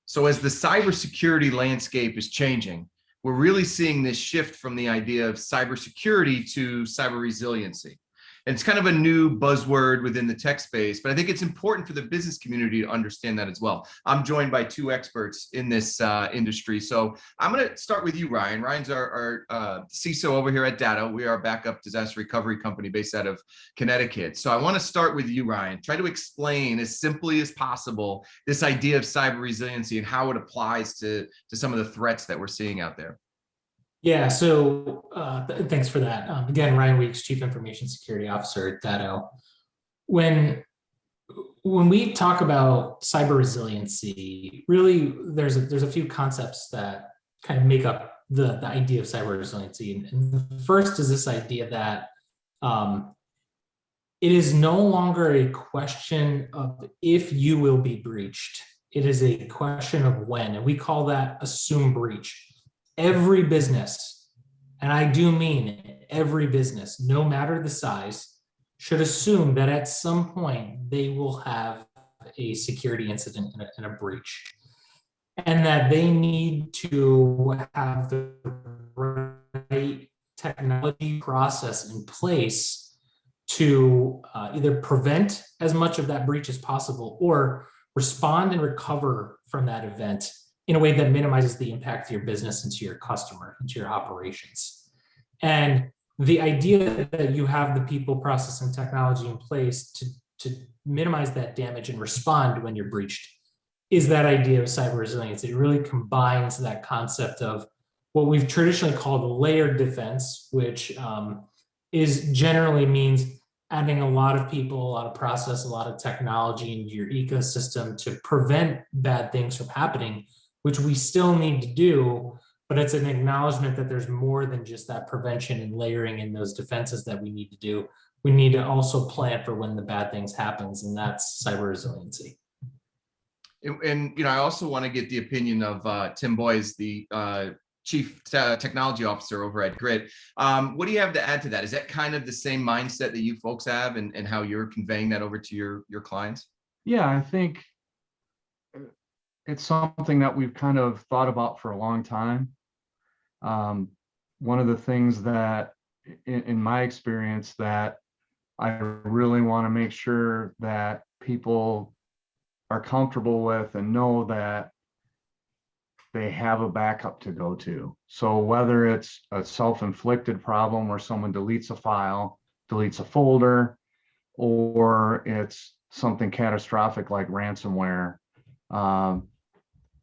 So as the cybersecurity landscape is changing, we're really seeing this shift from the idea of cybersecurity to cyber resiliency. And it's kind of a new buzzword within the tech space, but I think it's important for the business community to understand that as well. I'm joined by two experts in this industry. So I'm going to start with you, Ryan. Ryan's our CISO over here at Datto. We are a backup disaster recovery company based out of Connecticut. So I want to start with you, Ryan. Try to explain as simply as possible this idea of cyber resiliency and how it applies to some of the threats that we're seeing out there. Yeah, so thanks for that. Again, Ryan Weeks, Chief Information Security Officer at Datto. When we talk about cyber resiliency, really there's a few concepts that kind of make up the idea of cyber resiliency. And the first is this idea that it is no longer a question of if you will be breached. It is a question of when, and we call that assume breach. Every business, and I do mean every business, no matter the size, should assume that at some point they will have a security incident and a breach, and that they need to have the right technology process in place to either prevent as much of that breach as possible or respond and recover from that event in a way that minimizes the impact to your business and to your customer and to your operations. And the idea that you have the people, process, and technology in place to minimize that damage and respond when you're breached is that idea of cyber resilience. It really combines that concept of what we've traditionally called layered defense, which is generally means adding a lot of people, a lot of process, a lot of technology into your ecosystem to prevent bad things from happening, which we still need to do, but it's an acknowledgement that there's more than just that prevention and layering in those defenses that we need to do. We need to also plan for when the bad things happens, and that's cyber resiliency. And I also want to get the opinion of Tim Boyes, the Chief Technology Officer over at Grit. What do you have to add to that? Is that kind of the same mindset that you folks have and how you're conveying that over to your clients? Yeah, I think it's something that we've kind of thought about for a long time. One of the things that, in my experience, that I really want to make sure that people are comfortable with and know that they have a backup to go to. So whether it's a self-inflicted problem where someone deletes a file, deletes a folder, or it's something catastrophic like ransomware,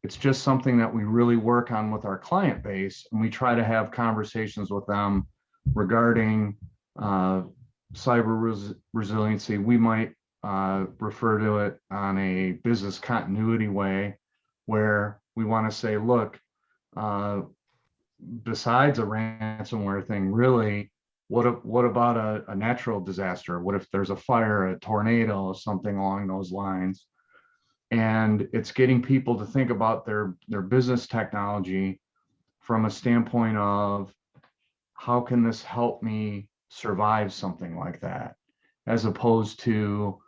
it's just something that we really work on with our client base, and we try to have conversations with them regarding cyber resiliency. We might refer to it on a business continuity way, where we want to say, look, besides a ransomware thing, really, what about a natural disaster? What if there's a fire, a tornado, something along those lines? And it's getting people to think about their business technology from a standpoint of how can this help me survive something like that, as opposed to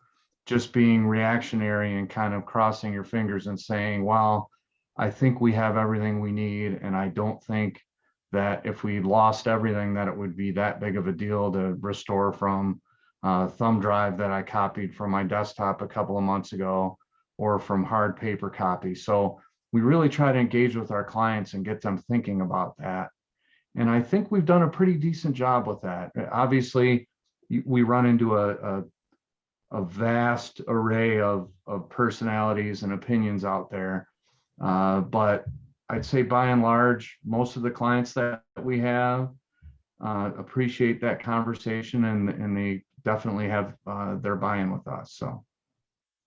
just being reactionary and kind of crossing your fingers and saying, well, I think we have everything we need, and I don't think that if we lost everything that it would be that big of a deal to restore from a thumb drive that I copied from my desktop a couple of months ago, or from hard paper copy. So we really try to engage with our clients and get them thinking about that. And I think we've done a pretty decent job with that. Obviously, we run into a vast array of personalities and opinions out there. But I'd say by and large, most of the clients that we have appreciate that conversation, and they definitely have their buy-in with us. So.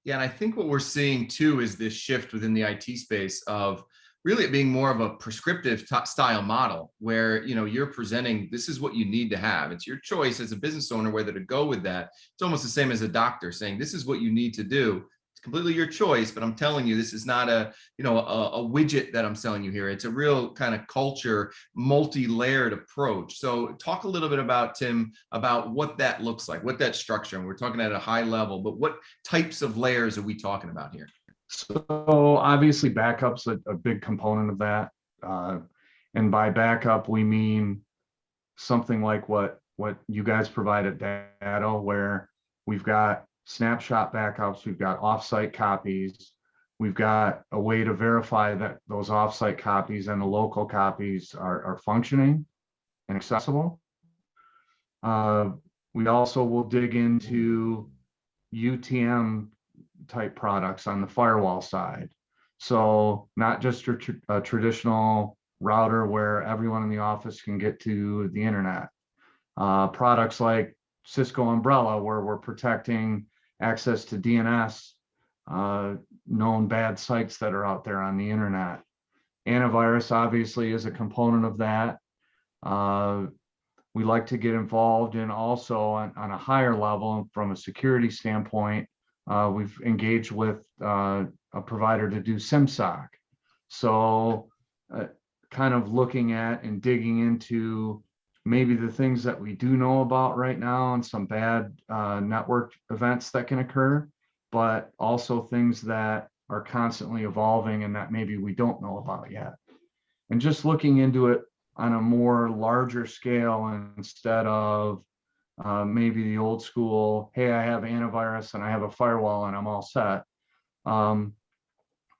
Yeah, and I think what we're seeing too is this shift within the IT space of really it being more of a prescriptive style model where, you're presenting, this is what you need to have. It's your choice as a business owner whether to go with that. It's almost the same as a doctor saying, this is what you need to do. It's completely your choice, but I'm telling you, this is not a widget that I'm selling you here. It's a real kind of culture, multi-layered approach. So talk a little bit about, Tim, about what that looks like, what that structure, and we're talking at a high level, but what types of layers are we talking about here? So obviously backup's a big component of that. And by backup, we mean something like what you guys provide at Datto, where we've got snapshot backups, we've got offsite copies, we've got a way to verify that those offsite copies and the local copies are functioning and accessible. We also will dig into UTM type products on the firewall side. So not just a traditional router where everyone in the office can get to the internet. Products like Cisco Umbrella, where we're protecting access to DNS, known bad sites that are out there on the internet. Antivirus obviously is a component of that. We like to get involved in also on a higher level from a security standpoint. We've engaged with a provider to do SIMSOC. So kind of looking at and digging into maybe the things that we do know about right now and some bad network events that can occur, but also things that are constantly evolving and that maybe we don't know about yet. And just looking into it on a more larger scale instead of maybe the old school, hey, I have antivirus and I have a firewall and I'm all set. From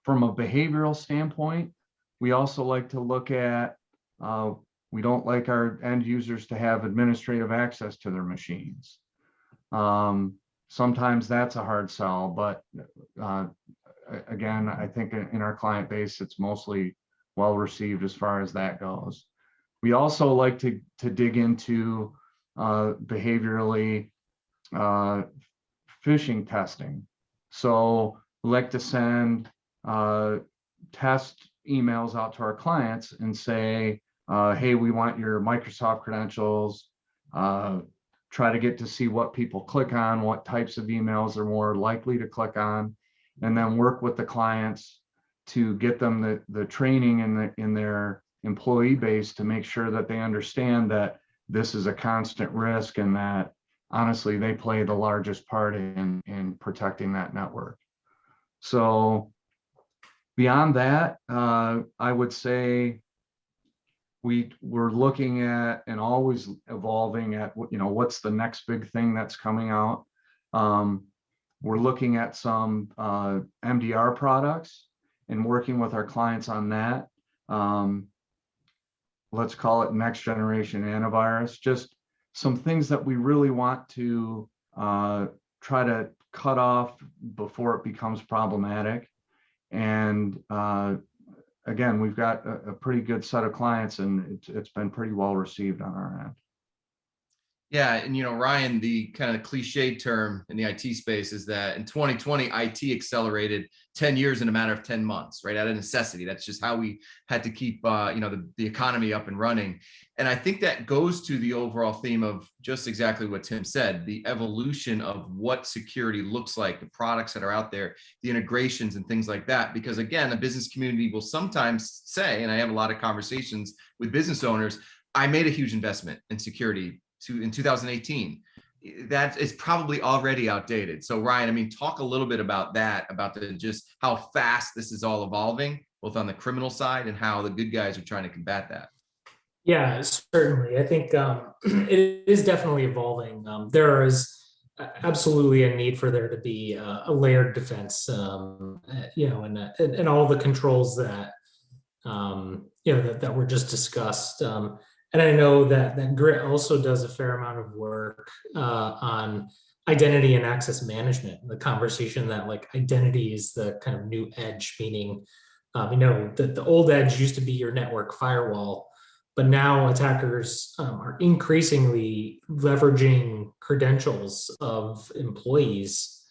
a behavioral standpoint, we also like to look at, we don't like our end users to have administrative access to their machines. Sometimes that's a hard sell, but again, I think in our client base, it's mostly well received as far as that goes. We also like to dig into behaviorally phishing testing. So we like to send test emails out to our clients and say, hey, we want your Microsoft credentials, try to get to see what people click on, what types of emails are more likely to click on, and then work with the clients to get them the training in their employee base to make sure that they understand that this is a constant risk and that honestly they play the largest part in protecting that network. So beyond that, I would say we're looking at and always evolving at what's the next big thing that's coming out. We're looking at some MDR products and working with our clients on that. Let's call it next generation antivirus, just some things that we really want to try to cut off before it becomes problematic. And again, we've got a pretty good set of clients and it's been pretty well received on our end. Yeah, and Ryan, the kind of cliche term in the IT space is that in 2020, IT accelerated 10 years in a matter of 10 months, right? Out of necessity. That's just how we had to keep, the economy up and running. And I think that goes to the overall theme of just exactly what Tim said, the evolution of what security looks like, the products that are out there, the integrations and things like that. Because again, the business community will sometimes say, and I have a lot of conversations with business owners, I made a huge investment in security in 2018. That is probably already outdated. So Ryan, talk a little bit about that, about just how fast this is all evolving, both on the criminal side and how the good guys are trying to combat that. Yeah, certainly. I think it is definitely evolving. There is absolutely a need for there to be a layered defense, and all the controls that that were just discussed. And I know that Grit also does a fair amount of work on identity and access management. The conversation that identity is the kind of new edge, meaning the old edge used to be your network firewall, but now attackers are increasingly leveraging credentials of employees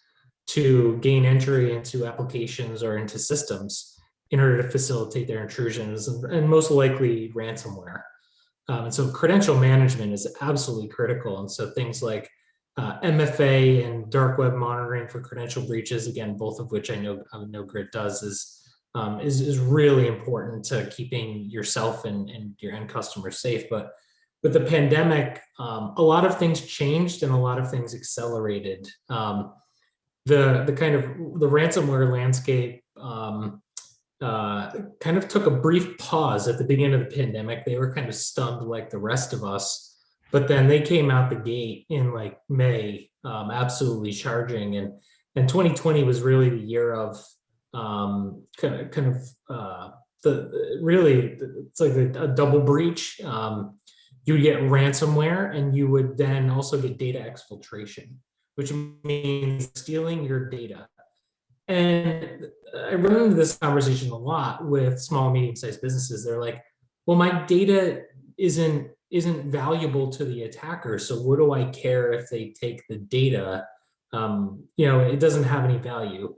to gain entry into applications or into systems in order to facilitate their intrusions and most likely ransomware. And so credential management is absolutely critical. And so things like MFA and dark web monitoring for credential breaches, again, both of which I know Grit does, is really important to keeping yourself and your end customers safe. But with the pandemic, a lot of things changed and a lot of things accelerated. The kind of the ransomware landscape kind of took a brief pause at the beginning of the pandemic. They were kind of stunned like the rest of us, but then they came out the gate in like May, absolutely charging. And 2020 was really the year of it's like a double breach. You would get ransomware, and you would then also get data exfiltration, which means stealing your data. And I run into this conversation a lot with small and medium-sized businesses. They're like, well, my data isn't valuable to the attacker, so what do I care if they take the data? It doesn't have any value.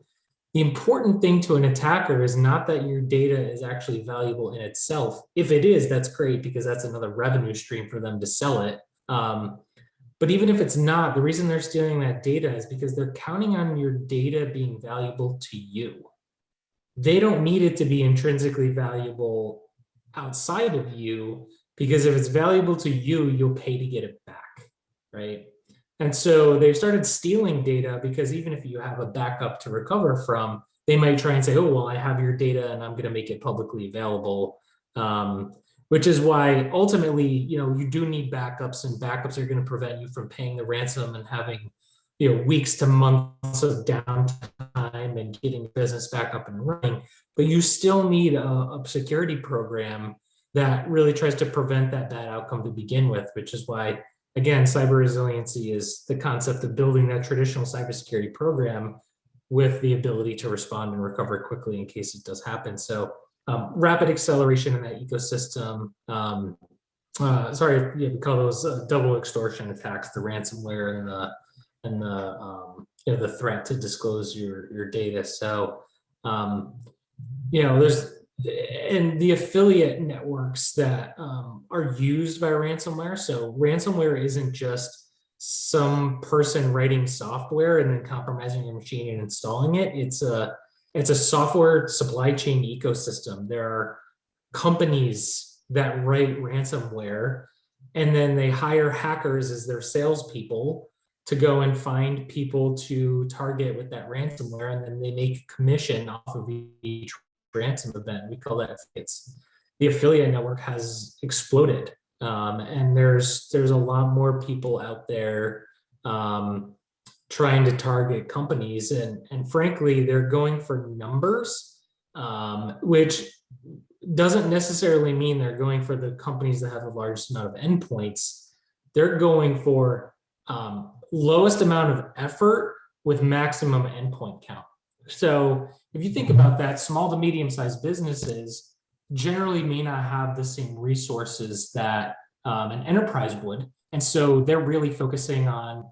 The important thing to an attacker is not that your data is actually valuable in itself. If it is, that's great, because that's another revenue stream for them to sell it. But even if it's not, the reason they're stealing that data is because they're counting on your data being valuable to you. They don't need it to be intrinsically valuable outside of you, because if it's valuable to you, you'll pay to get it back, right? And so they've started stealing data, because even if you have a backup to recover from, they might try and say, oh, well, I have your data and I'm going to make it publicly available. Which is why ultimately, you do need backups, and backups are going to prevent you from paying the ransom and having, weeks to months of downtime and getting business back up and running. But you still need a security program that really tries to prevent that bad outcome to begin with, which is why, again, cyber resiliency is the concept of building that traditional cybersecurity program with the ability to respond and recover quickly in case it does happen. So rapid acceleration in that ecosystem. We call those double extortion attacks, the ransomware and the threat to disclose your data. So there's and the affiliate networks that are used by ransomware. So ransomware isn't just some person writing software and then compromising your machine and installing it. It's a software supply chain ecosystem. There are companies that write ransomware, and then they hire hackers as their salespeople to go and find people to target with that ransomware, and then they make a commission off of each ransom event. We call that affiliates. The affiliate network has exploded, and there's a lot more people out there trying to target companies, and frankly, they're going for numbers, which doesn't necessarily mean they're going for the companies that have the largest amount of endpoints. They're going for lowest amount of effort with maximum endpoint count. So if you think about that, small to medium-sized businesses generally may not have the same resources that an enterprise would. And so they're really focusing on,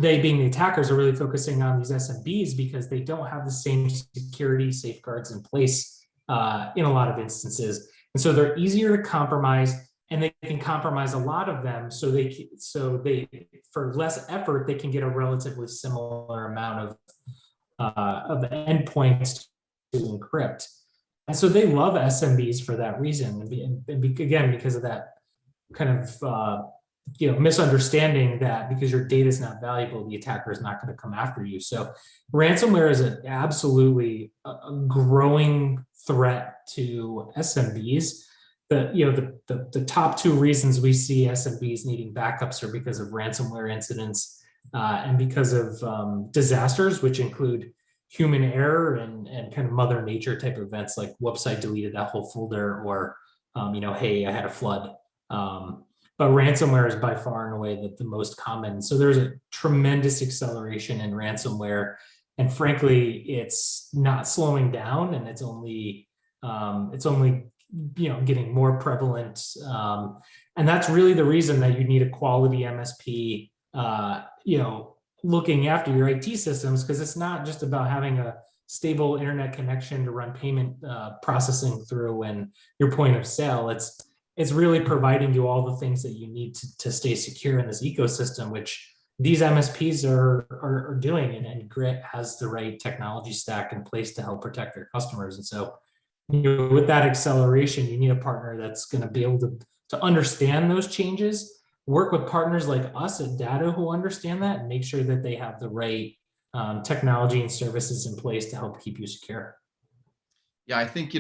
they being the attackers are really focusing on these SMBs because they don't have the same security safeguards in place in a lot of instances. And so they're easier to compromise, and they can compromise a lot of them. So they for less effort, they can get a relatively similar amount of endpoints to encrypt. And so they love SMBs for that reason. And again, because of that kind of misunderstanding that because your data is not valuable, the attacker is not going to come after you. So ransomware is absolutely a growing threat to SMBs. The top two reasons we see SMBs needing backups are because of ransomware incidents and because of disasters, which include human error and kind of mother nature type events like, whoops, I deleted that whole folder, or hey, I had a flood. But ransomware is by far and away the most common. So there's a tremendous acceleration in ransomware, and frankly, it's not slowing down, and it's only getting more prevalent. And that's really the reason that you need a quality MSP, looking after your IT systems, because it's not just about having a stable internet connection to run payment processing through and your point of sale. It's really providing you all the things that you need to stay secure in this ecosystem, which these MSPs are doing, and Grit has the right technology stack in place to help protect their customers. And so with that acceleration, you need a partner that's going to be able to understand those changes, work with partners like us at Datto who understand that, and make sure that they have the right technology and services in place to help keep you secure. Yeah, I think,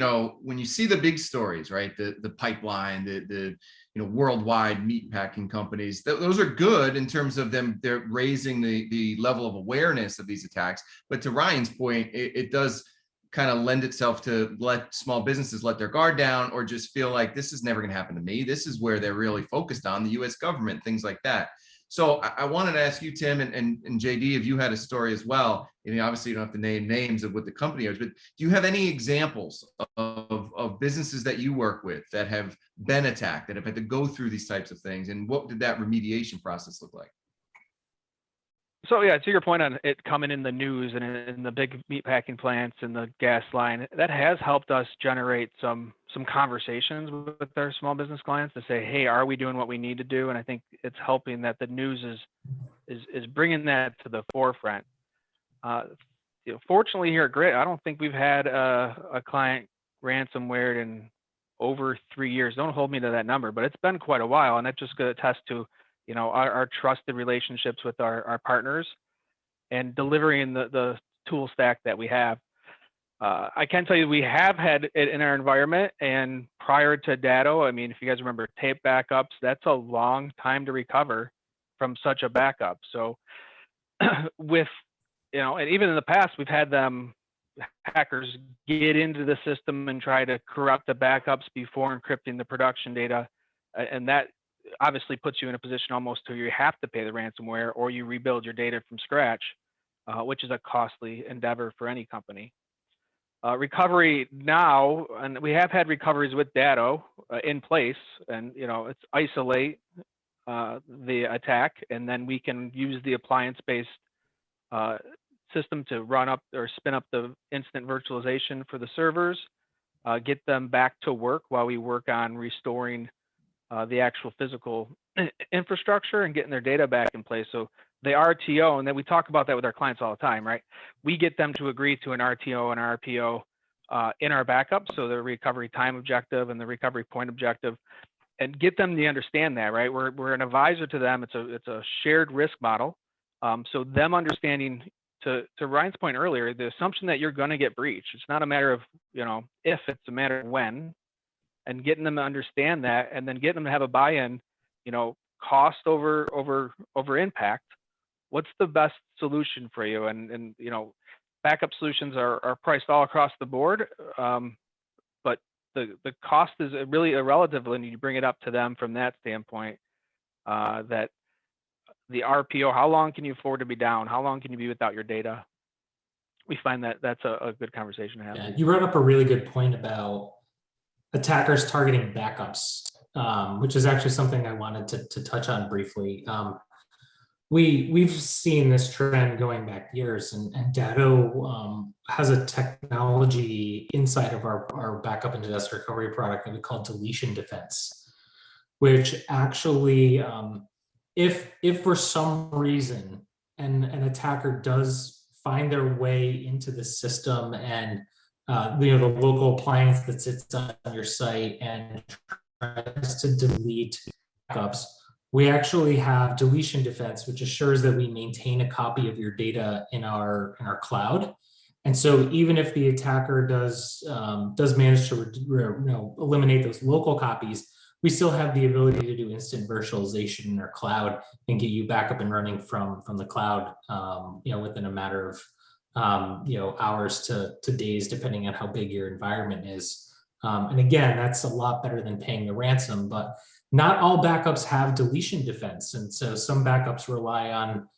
when you see the big stories, right? The pipeline, the worldwide meat packing companies, those are good in terms of they're raising the level of awareness of these attacks. But to Ryan's point, it does kind of lend itself to let small businesses let their guard down, or just feel like this is never going to happen to me. This is where they're really focused on the US government, things like that. So I wanted to ask you, Tim, and JD, if you had a story as well. Obviously you don't have to name names of what the company is, but do you have any examples of businesses that you work with that have been attacked, that have had to go through these types of things, and what did that remediation process look like? So yeah, to your point on it coming in the news and in the big meatpacking plants and the gas line, that has helped us generate some conversations with our small business clients to say, hey, are we doing what we need to do? And I think it's helping that the news is bringing that to the forefront. Fortunately here at Grit, I don't think we've had a client ransomware in over 3 years. Don't hold me to that number, but it's been quite a while, and that just going to attest to our trusted relationships with our partners and delivering the tool stack that we have. I can tell you we have had it in our environment, and prior to Datto, I mean, if you guys remember tape backups, that's a long time to recover from such a backup. So with, and even in the past, we've had hackers get into the system and try to corrupt the backups before encrypting the production data. And that obviously puts you in a position almost to you have to pay the ransomware, or you rebuild your data from scratch, which is a costly endeavor for any company. Recovery now, and we have had recoveries with Datto in place, and it's isolate the attack, and then we can use the appliance-based system to run up or spin up the instant virtualization for the servers, get them back to work while we work on restoring the actual physical infrastructure and getting their data back in place. So the RTO, and then we talk about that with our clients all the time, right? We get them to agree to an RTO and RPO in our backup, so the recovery time objective and the recovery point objective, and get them to understand that, right? We're an advisor to them. It's a shared risk model. So them understanding, to Ryan's point earlier, the assumption that you're going to get breached. It's not a matter of if, it's a matter of when, and getting them to understand that, and then getting them to have a buy-in. Cost over impact. What's the best solution for you? And backup solutions are priced all across the board, but the cost is really irrelative when you bring it up to them from that standpoint. That the RPO, how long can you afford to be down? How long can you be without your data? We find that that's a good conversation to have. Yeah, you brought up a really good point about attackers targeting backups, which is actually something I wanted to touch on briefly. We've seen this trend going back years, and Datto has a technology inside of our backup and disaster recovery product that we call deletion defense, which actually, if for some reason an attacker does find their way into the system and the local appliance that sits on your site and tries to delete backups, we actually have deletion defense, which assures that we maintain a copy of your data in our cloud. And so even if the attacker does manage to eliminate those local copies, we still have the ability to do instant virtualization in our cloud and get you back up and running from the cloud, within a matter of hours to days, depending on how big your environment is. And again, that's a lot better than paying the ransom, but not all backups have deletion defense. And so some backups rely on,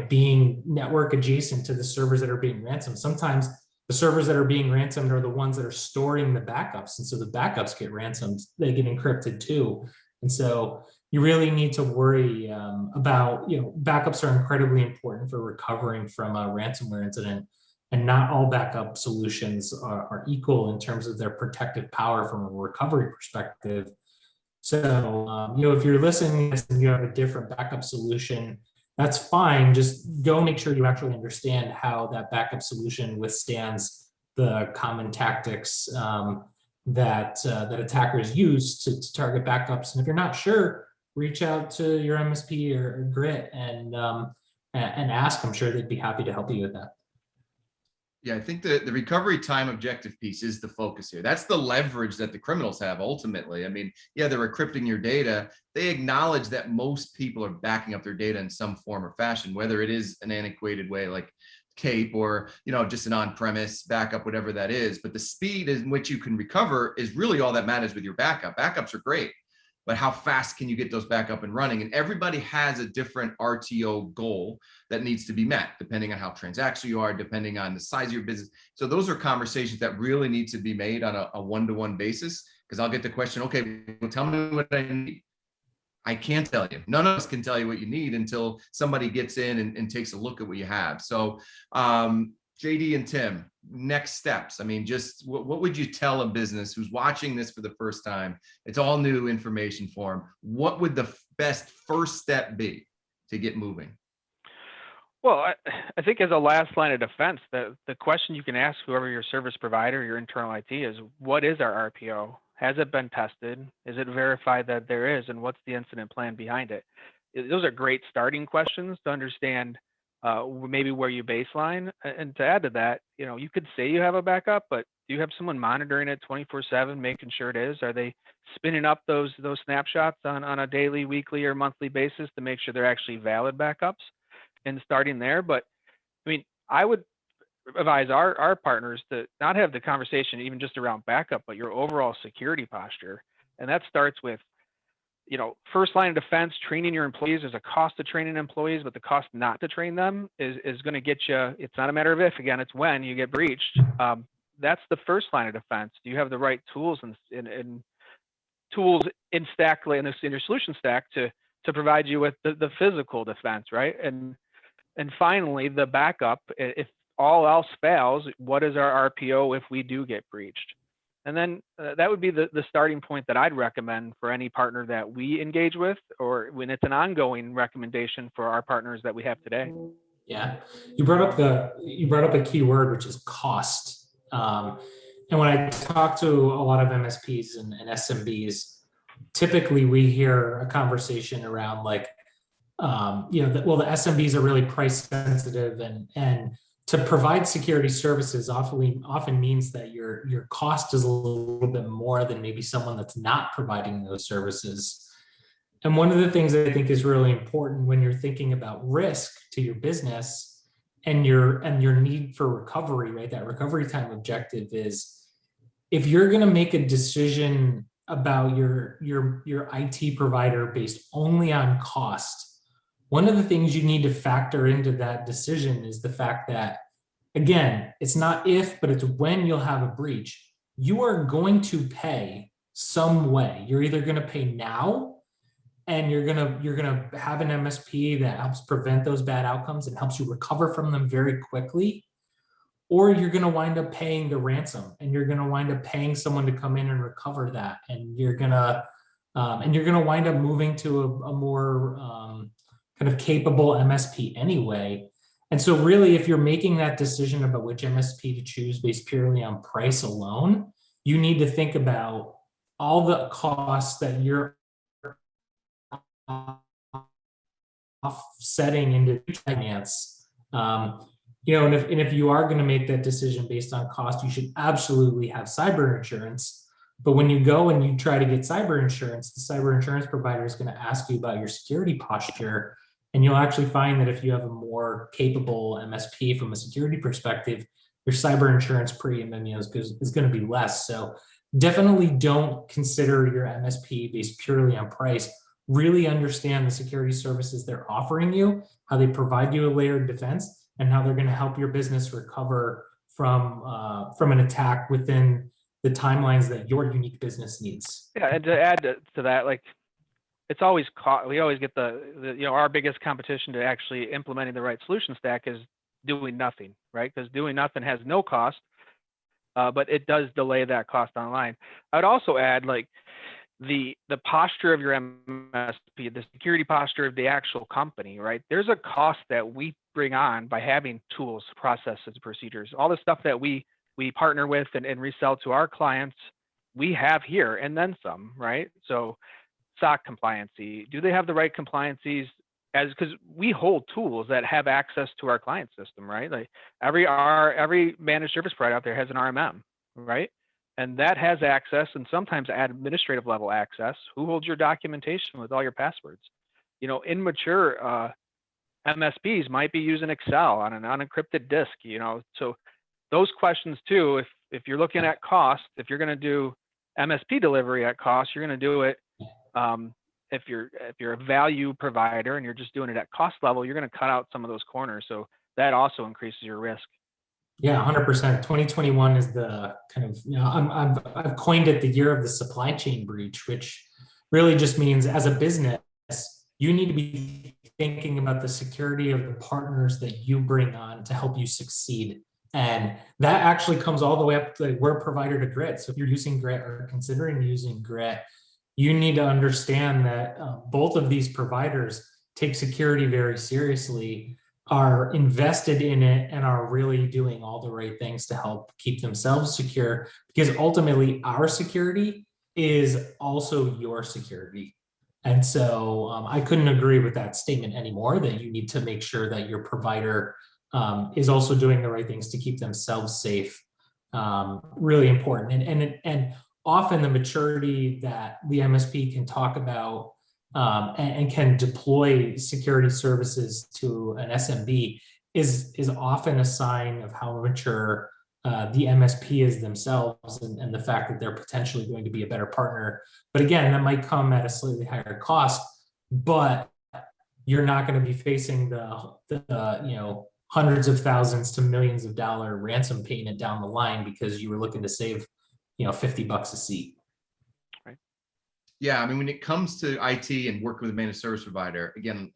being network adjacent to the servers that are being ransomed. Sometimes the servers that are being ransomed are the ones that are storing the backups. And so the backups get ransomed, they get encrypted too. And so you really need to worry about, backups are incredibly important for recovering from a ransomware incident. And not all backup solutions are equal in terms of their protective power from a recovery perspective. So, if you're listening to this and you have a different backup solution, that's fine. Just go make sure you actually understand how that backup solution withstands the common tactics that attackers use to target backups. And if you're not sure, reach out to your MSP or Grit and and ask. I'm sure they'd be happy to help you with that. Yeah, I think the recovery time objective piece is the focus here. That's the leverage that the criminals have ultimately. I mean, yeah, they're encrypting your data. They acknowledge that most people are backing up their data in some form or fashion, whether it is an antiquated way like Cape or, just an on-premise backup, whatever that is. But the speed in which you can recover is really all that matters with your backup. Backups are great, but how fast can you get those back up and running? And everybody has a different RTO goal that needs to be met, depending on how transactional you are, depending on the size of your business. So those are conversations that really need to be made on a one-to-one basis, because I'll get the question, okay, well, tell me what I need. I can't tell you. None of us can tell you what you need until somebody gets in and takes a look at what you have. So JD and Tim, next steps. I mean, just what would you tell a business who's watching this for the first time? It's all new information for them. What would the best first step be to get moving? Well, I think as a last line of defense, the question you can ask whoever your service provider, your internal IT is, what is our RPO? Has it been tested? Is it verified that there is? And what's the incident plan behind it? Those are great starting questions to understand maybe where you baseline. And to add to that, you could say you have a backup, but do you have someone monitoring it 24/7, making sure it is? Are they spinning up those snapshots on a daily, weekly, or monthly basis to make sure they're actually valid backups? And starting there. But I mean, I would advise our partners to not have the conversation even just around backup, but your overall security posture. And that starts with, first line of defense, training your employees. There's a cost to training employees, but the cost not to train them is going to get you. It's not a matter of if, again, it's when you get breached. That's the first line of defense. Do you have the right tools and tools in stack in your solution stack to provide you with the physical defense, right? And finally, the backup. If all else fails, what is our RPO if we do get breached? And then that would be the starting point that I'd recommend for any partner that we engage with, or when it's an ongoing recommendation for our partners that we have today. Yeah, you brought up a key word, which is cost. And when I talk to a lot of MSPs and SMBs, typically we hear a conversation around like, the SMBs are really price sensitive, and to provide security services often means that your cost is a little bit more than maybe someone that's not providing those services. And one of the things that I think is really important when you're thinking about risk to your business and your need for recovery, right? That recovery time objective is, if you're going to make a decision about your IT provider based only on cost, one of the things you need to factor into that decision is the fact that, again, it's not if, but it's when you'll have a breach. You are going to pay some way. You're either going to pay now, and you're gonna have an MSP that helps prevent those bad outcomes and helps you recover from them very quickly, or you're going to wind up paying the ransom, and you're going to wind up paying someone to come in and recover that, and you're going to wind up moving to a more kind of capable MSP anyway. And so really, if you're making that decision about which MSP to choose based purely on price alone, you need to think about all the costs that you're offsetting into finance. And if you are going to make that decision based on cost, you should absolutely have cyber insurance. But when you go and you try to get cyber insurance, the cyber insurance provider is going to ask you about your security posture. And you'll actually find that if you have a more capable MSP from a security perspective, your cyber insurance premium is going to be less. So definitely don't consider your MSP based purely on price. Really understand the security services they're offering you, how they provide you a layered defense, and how they're going to help your business recover from an attack within the timelines that your unique business needs. Yeah, and to add to that, like, it's always we always get our biggest competition to actually implementing the right solution stack is doing nothing, right? Because doing nothing has no cost, but it does delay that cost online. I would also add, like, the posture of your MSP, the security posture of the actual company, right? There's a cost that we bring on by having tools, processes, procedures, all the stuff that we partner with and resell to our clients, we have here and then some, right? So SOC compliancy, do they have the right compliancies because we hold tools that have access to our client system, right? Like every managed service provider out there has an RMM, right? And that has access, and sometimes administrative level access. Who holds your documentation with all your passwords? You know, immature MSPs might be using Excel on an unencrypted disk, you know. So those questions too, if you're looking at cost, if you're going to do MSP delivery at cost, you're going to do it. If you're a value provider and you're just doing it at cost level, you're going to cut out some of those corners. So that also increases your risk. Yeah, 100%. 2021 is the kind of, you know, I've coined it the year of the supply chain breach, which really just means as a business, you need to be thinking about the security of the partners that you bring on to help you succeed. And that actually comes all the way up to, we're a provider to Grit. So if you're using Grit or considering using Grit, you need to understand that both of these providers take security very seriously, are invested in it, and are really doing all the right things to help keep themselves secure, because ultimately our security is also your security. And so I couldn't agree with that statement anymore, that you need to make sure that your provider is also doing the right things to keep themselves safe. Really important. And often the maturity that the MSP can talk about and can deploy security services to an SMB is often a sign of how mature the MSP is themselves, and the fact that they're potentially going to be a better partner. But again, that might come at a slightly higher cost, but you're not going to be facing the you know, hundreds of thousands to millions of dollar ransom payment down the line because you were looking to save, you know, $50 a seat. Yeah, I mean, when it comes to IT and working with a managed service provider, again,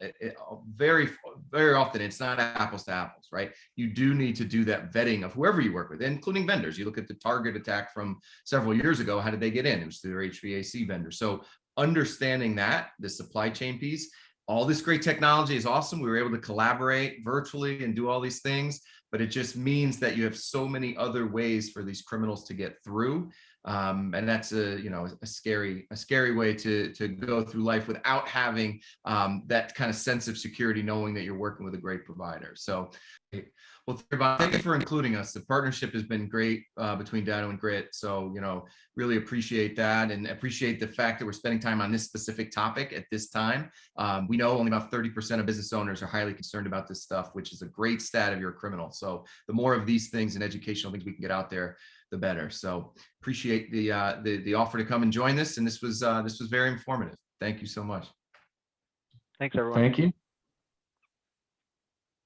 very, very often it's not apples to apples, right? You do need to do that vetting of whoever you work with, including vendors. You look at the Target attack from several years ago. How did they get in? It was through their HVAC vendor. So understanding that, the supply chain piece, all this great technology is awesome. We were able to collaborate virtually and do all these things, but it just means that you have so many other ways for these criminals to get through. And that's a scary way to go through life without having that kind of sense of security, knowing that you're working with a great provider. So, well, thank you for including us. The partnership has been great between Datto and Grit. So, you know, really appreciate that, and appreciate the fact that we're spending time on this specific topic at this time. We know only about 30% of business owners are highly concerned about this stuff, which is a great stat if you're a criminal. So the more of these things and educational things we can get out there, the better. So appreciate the offer to come and join this. And this was very informative. Thank you so much. Thanks, everyone. Thank you.